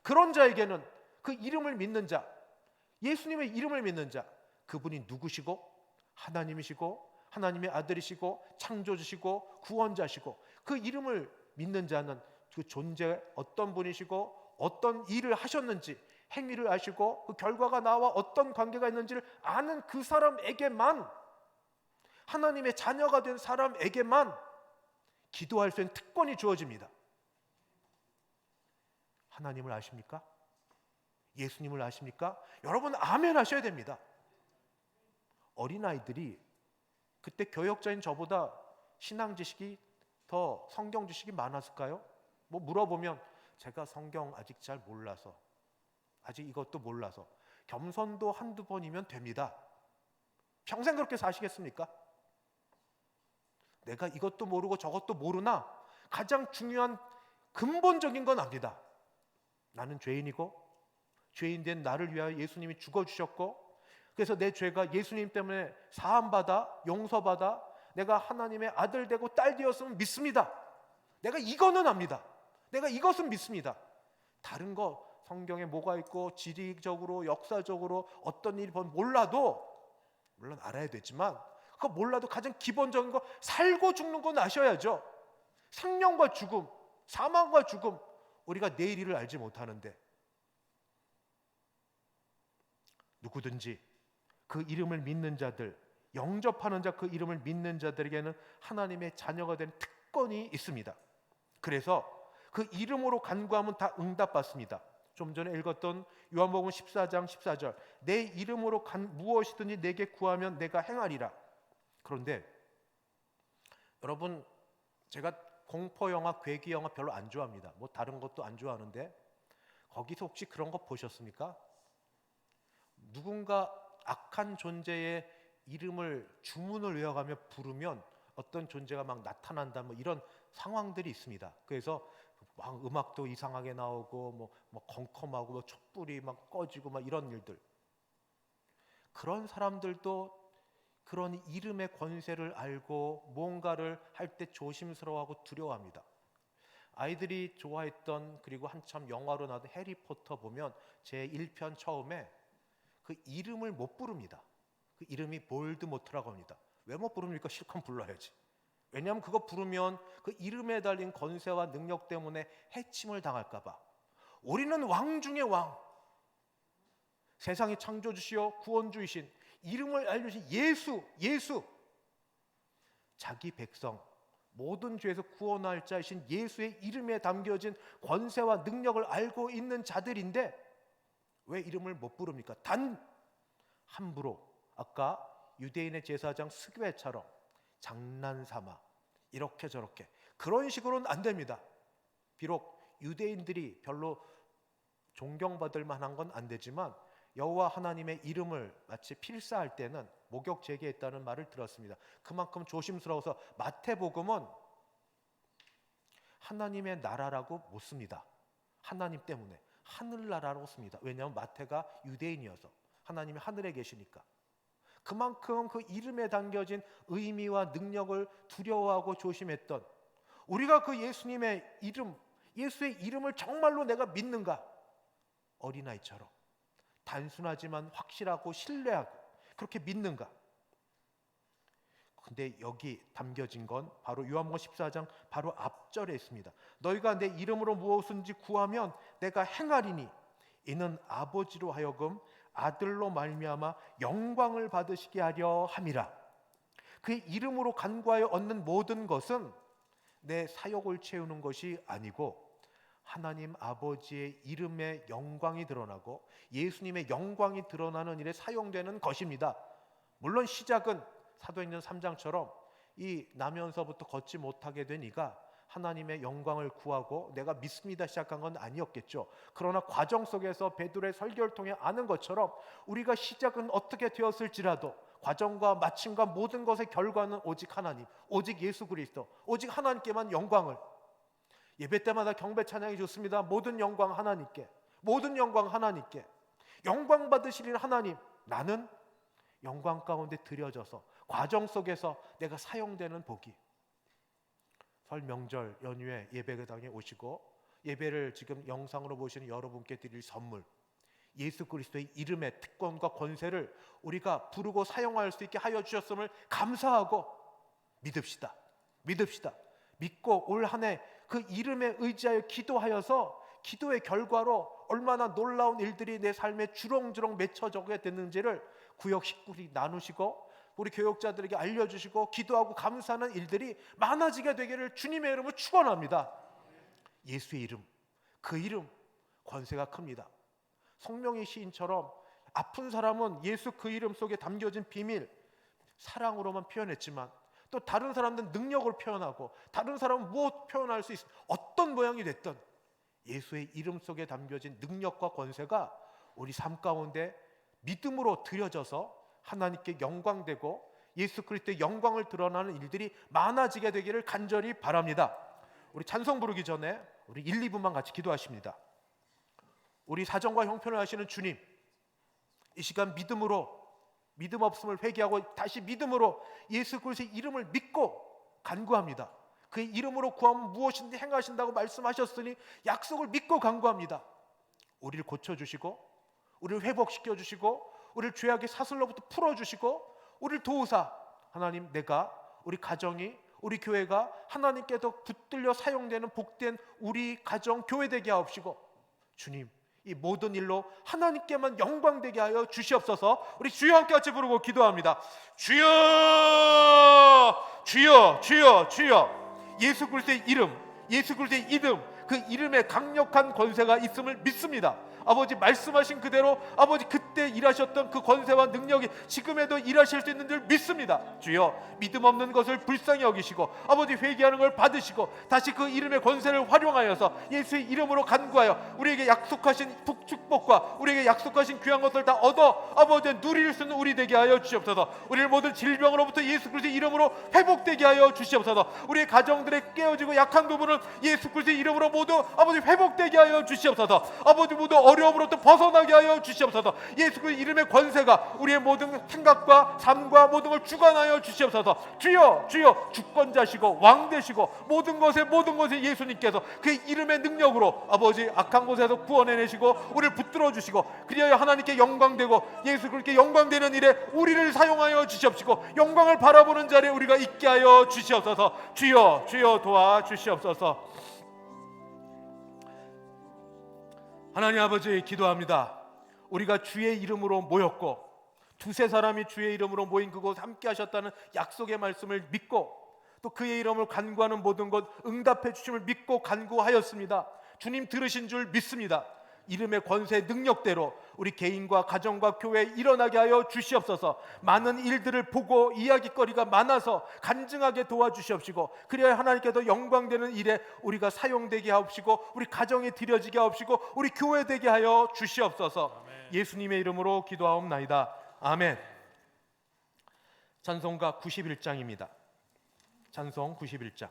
그런 자에게는 그 이름을 믿는 자, 예수님의 이름을 믿는 자, 그분이 누구시고 하나님이시고 하나님의 아들이시고 창조주시고 구원자시고 그 이름을 믿는 자는 그 존재 어떤 분이시고 어떤 일을 하셨는지 행위를 아시고 그 결과가 나와 어떤 관계가 있는지를 아는 그 사람에게만, 하나님의 자녀가 된 사람에게만 기도할 수 있는 특권이 주어집니다. 하나님을 아십니까? 예수님을 아십니까? 여러분 아멘 하셔야 됩니다. 어린아이들이 그때 교역자인 저보다 신앙 지식이 더 성경 지식이 많았을까요? 뭐 물어보면 제가 성경 아직 잘 몰라서, 아직 이것도 몰라서. 겸손도 한두 번이면 됩니다. 평생 그렇게 사시겠습니까? 내가 이것도 모르고 저것도 모르나 가장 중요한 근본적인 건 압니다. 나는 죄인이고 죄인된 나를 위하여 예수님이 죽어주셨고, 그래서 내 죄가 예수님 때문에 사함받아 용서받아 내가 하나님의 아들 되고 딸 되었으면 믿습니다. 내가 이거는 압니다. 내가 이것은 믿습니다. 다른 거 성경에 뭐가 있고 지리적으로 역사적으로 어떤 일이 몰라도, 물론 알아야 되지만 그거 몰라도 가장 기본적인 거 살고 죽는 건 아셔야죠. 생명과 죽음, 사망과 죽음, 우리가 내일 일을 알지 못하는데 누구든지 그 이름을 믿는 자들, 영접하는 자, 그 이름을 믿는 자들에게는 하나님의 자녀가 된 특권이 있습니다. 그래서 그 이름으로 간구하면 다 응답받습니다. 좀 전에 읽었던 요한복음 14장 14절, 내 이름으로 무엇이든지 내게 구하면 내가 행하리라. 그런데 여러분, 제가 공포영화, 괴기영화 별로 안 좋아합니다. 뭐 다른 것도 안 좋아하는데 거기서 혹시 그런 거 보셨습니까? 누군가 악한 존재의 이름을 주문을 외워가며 부르면 어떤 존재가 막 나타난다, 뭐 이런 상황들이 있습니다. 그래서 막 음악도 이상하게 나오고 뭐 컴컴하고 뭐 촛불이 막 꺼지고 막 이런 일들. 그런 사람들도 그런 이름의 권세를 알고 뭔가를 할 때 조심스러워하고 두려워합니다. 아이들이 좋아했던, 그리고 한참 영화로 나왔던 해리포터 보면 제 1편 처음에 그 이름을 못 부릅니다. 그 이름이 볼드모트라고 합니다. 왜 못 부릅니까? 실컷 불러야지. 왜냐하면 그거 부르면 그 이름에 달린 권세와 능력 때문에 해침을 당할까 봐. 우리는 왕 중의 왕, 세상의 창조주시요 구원주이신, 이름을 알려주신 예수, 자기 백성 모든 죄에서 구원할 자이신 예수의 이름에 담겨진 권세와 능력을 알고 있는 자들인데 왜 이름을 못 부릅니까? 단 함부로, 아까 유대인의 제사장 스게베처럼 장난삼아 이렇게 저렇게 그런 식으로는 안 됩니다. 비록 유대인들이 별로 존경받을 만한 건 안 되지만 여호와 하나님의 이름을 마치 필사할 때는 목욕 제기했다는 말을 들었습니다. 그만큼 조심스러워서 마태복음은 하나님의 나라라고 못 씁니다. 하나님 때문에 하늘나라라고 씁니다. 왜냐하면 마태가 유대인이어서, 하나님이 하늘에 계시니까. 그만큼 그 이름에 담겨진 의미와 능력을 두려워하고 조심했던, 우리가 그 예수님의 이름, 예수의 이름을 정말로 내가 믿는가? 어린아이처럼 단순하지만 확실하고 신뢰하고 그렇게 믿는가? 근데 여기 담겨진 건 바로 요한복음 14장 바로 앞절에 있습니다. 너희가 내 이름으로 무엇인지 구하면 내가 행하리니 이는 아버지로 하여금 아들로 말미암아 영광을 받으시게 하려 함이라. 그의 이름으로 간구하여 얻는 모든 것은 내 사욕을 채우는 것이 아니고 하나님 아버지의 이름의 영광이 드러나고 예수님의 영광이 드러나는 일에 사용되는 것입니다. 물론 시작은 사도행전 3장처럼 이 나면서부터 걷지 못하게 된 이가 하나님의 영광을 구하고 내가 믿습니다 시작한 건 아니었겠죠. 그러나 과정 속에서 베드로의 설교를 통해 아는 것처럼 우리가 시작은 어떻게 되었을지라도 과정과 마침과 모든 것의 결과는 오직 하나님, 오직 예수 그리스도, 오직 하나님께만 영광을. 예배 때마다 경배 찬양이 좋습니다. 모든 영광 하나님께, 모든 영광 하나님께. 영광 받으실 하나님, 나는 영광 가운데 들여져서 과정 속에서 내가 사용되는 복이. 설 명절 연휴에 예배당에 오시고 예배를 지금 영상으로 보시는 여러분께 드릴 선물, 예수 그리스도의 이름의 특권과 권세를 우리가 부르고 사용할 수 있게 하여 주셨음을 감사하고 믿읍시다. 믿고 올 한 해 그 이름에 의지하여 기도하여서 기도의 결과로 얼마나 놀라운 일들이 내 삶에 주렁주렁 맺혀져게 됐는지를 구역 식구들이 나누시고 우리 교역자들에게 알려주시고 기도하고 감사하는 일들이 많아지게 되기를 주님의 이름으로 축원합니다. 예수의 이름, 그 이름, 권세가 큽니다. 성령의 시인처럼 아픈 사람은 예수 그 이름 속에 담겨진 비밀 사랑으로만 표현했지만, 또 다른 사람들은 능력을 표현하고, 다른 사람은 무엇 표현할 수 있어, 어떤 모양이 됐든 예수의 이름 속에 담겨진 능력과 권세가 우리 삶 가운데 믿음으로 드려져서 하나님께 영광되고 예수 그리스도의 영광을 드러나는 일들이 많아지게 되기를 간절히 바랍니다. 우리 찬송 부르기 전에 우리 1, 2분만 같이 기도하십니다. 우리 사정과 형편을 하시는 주님, 이 시간 믿음으로, 믿음 없음을 회개하고 다시 믿음으로 예수 그리스도의 이름을 믿고 간구합니다. 그의 이름으로 구하면 무엇인지 행하신다고 말씀하셨으니 약속을 믿고 간구합니다. 우리를 고쳐주시고, 우리를 회복시켜주시고, 우리를 죄악의 사슬로부터 풀어주시고, 우리를 도우사 하나님, 내가, 우리 가정이, 우리 교회가 하나님께서 붙들려 사용되는 복된 우리 가정 교회 되게 하옵시고, 주님, 이 모든 일로 하나님께만 영광되게 하여 주시옵소서. 우리 주여 함께 같이 부르고 기도합니다. 주여, 주여, 주여, 주여. 예수 그리스도의 이름, 예수 그리스도의 이름, 그 이름에 강력한 권세가 있음을 믿습니다. 아버지, 말씀하신 그대로 아버지 그때 일하셨던 그 권세와 능력이 지금에도 일하실 수 있는 줄 믿습니다. 주여, 믿음 없는 것을 불쌍히 여기시고 아버지 회개하는 걸 받으시고 다시 그 이름의 권세를 활용하여서 예수의 이름으로 간구하여 우리에게 약속하신 축복과 우리에게 약속하신 귀한 것을 다 얻어 아버지 누릴 수 있는 우리 되게 하여 주시옵소서. 우리를 모든 질병으로부터 예수 그리스도의 이름으로 회복되게 하여 주시옵소서. 우리의 가정들의 깨어지고 약한 부분을 예수 그리스도의 이름으로 모두 아버지 회복되게 하여 주시옵소서. 아버지 모두 어려움으로부터 벗어나게 하여 주시옵소서. 예수 그리스도의 이름의 권세가 우리의 모든 생각과 삶과 모든 걸 주관하여 주시옵소서. 주여, 주여, 주권자시고 왕 되시고 모든 것에 예수님께서 그의 이름의 능력으로 아버지 악한 곳에서 구원해내시고 우리를 붙들어 주시고, 그리하여 하나님께 영광되고 예수 그리스도께 영광되는 일에 우리를 사용하여 주시옵시고 영광을 바라보는 자리에 우리가 있게 하여 주시옵소서. 주여, 주여 도와 주시옵소서. 하나님 아버지, 기도합니다. 우리가 주의 이름으로 모였고 두세 사람이 주의 이름으로 모인 그곳 함께 하셨다는 약속의 말씀을 믿고 또 그의 이름을 간구하는 모든 것 응답해 주심을 믿고 간구하였습니다. 주님 들으신 줄 믿습니다. 이름의 권세 능력대로 우리 개인과 가정과 교회에 일어나게 하여 주시옵소서. 많은 일들을 보고 이야기거리가 많아서 간증하게 도와주시옵시고 그래야 하나님께서 영광되는 일에 우리가 사용되게 하옵시고 우리 가정에 드려지게 하옵시고 우리 교회 되게 하여 주시옵소서. 아멘. 예수님의 이름으로 기도하옵나이다. 아멘. 찬송가 91장입니다. 찬송 91장.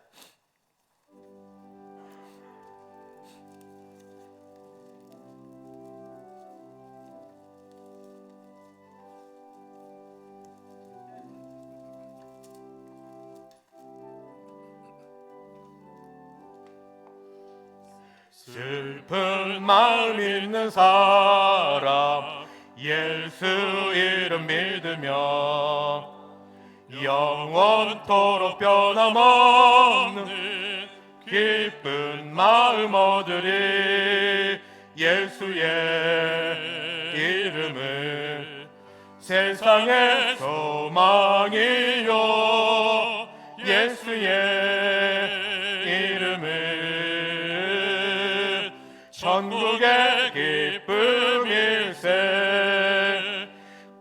슬픈 마음 있는 사람 예수 이름 믿으며 영원토록 변함없는 기쁜 마음 얻으리. 예수의 이름은 세상의 소망이요 예수의 이름은 천국의 기쁨일세.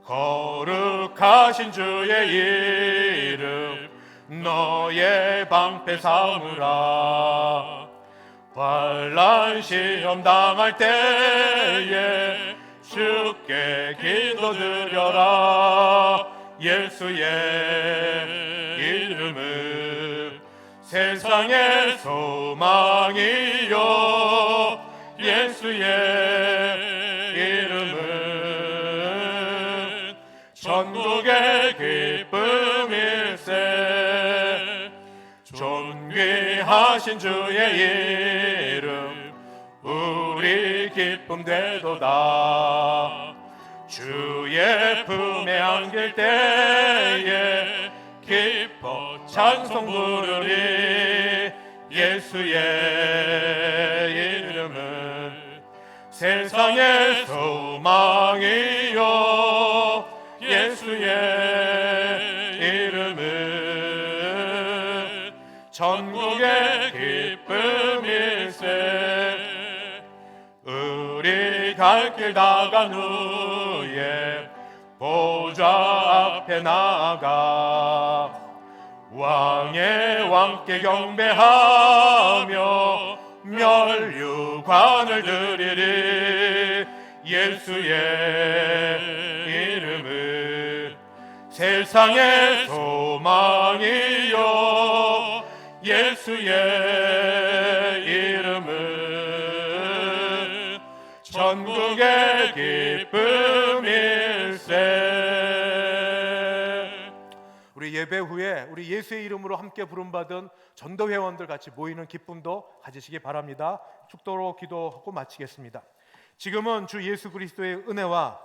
거룩하신 주의 이름 너의 방패 삼으라. 환난 시험 당할 때에 주께 기도드려라. 예수의 이름은 세상의 소망이요 예수의 이름은 천국의 기쁨일세. 존귀하신 주의 이름 우리 기쁨 되도다. 주의 품에 안길 때에 기뻐 찬송 부르리. 예수의 이름은 세상의 소망이요 예수의 이름은 천국의 기쁨일세. 발길 나간 후에 보좌 앞에 나아가 왕의 왕께 경배하며 멸류관을 드리리. 예수의 이름은 세상의 소망이요 예수의 이름은 전국의 기쁨일세. 우리 예배 후에 우리 예수의 이름으로 함께 부름받은 전도 회원들 같이 모이는 기쁨도 가지시기 바랍니다. 축도로 기도하고 마치겠습니다. 지금은 주 예수 그리스도의 은혜와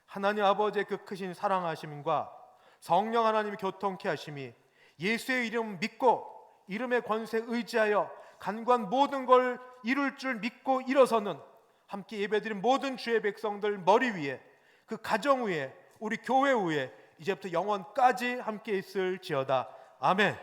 하나님 아버지의 그 크신 사랑하심과 성령 하나님의 교통케 하심이 예수의 이름 믿고 이름의 권세 의지하여 간구한 모든 걸 이룰 줄 믿고 일어서는 함께 예배드린 모든 주의 백성들 머리 위에, 그 가정 위에, 우리 교회 위에 이제부터 영원까지 함께 있을지어다. 아멘.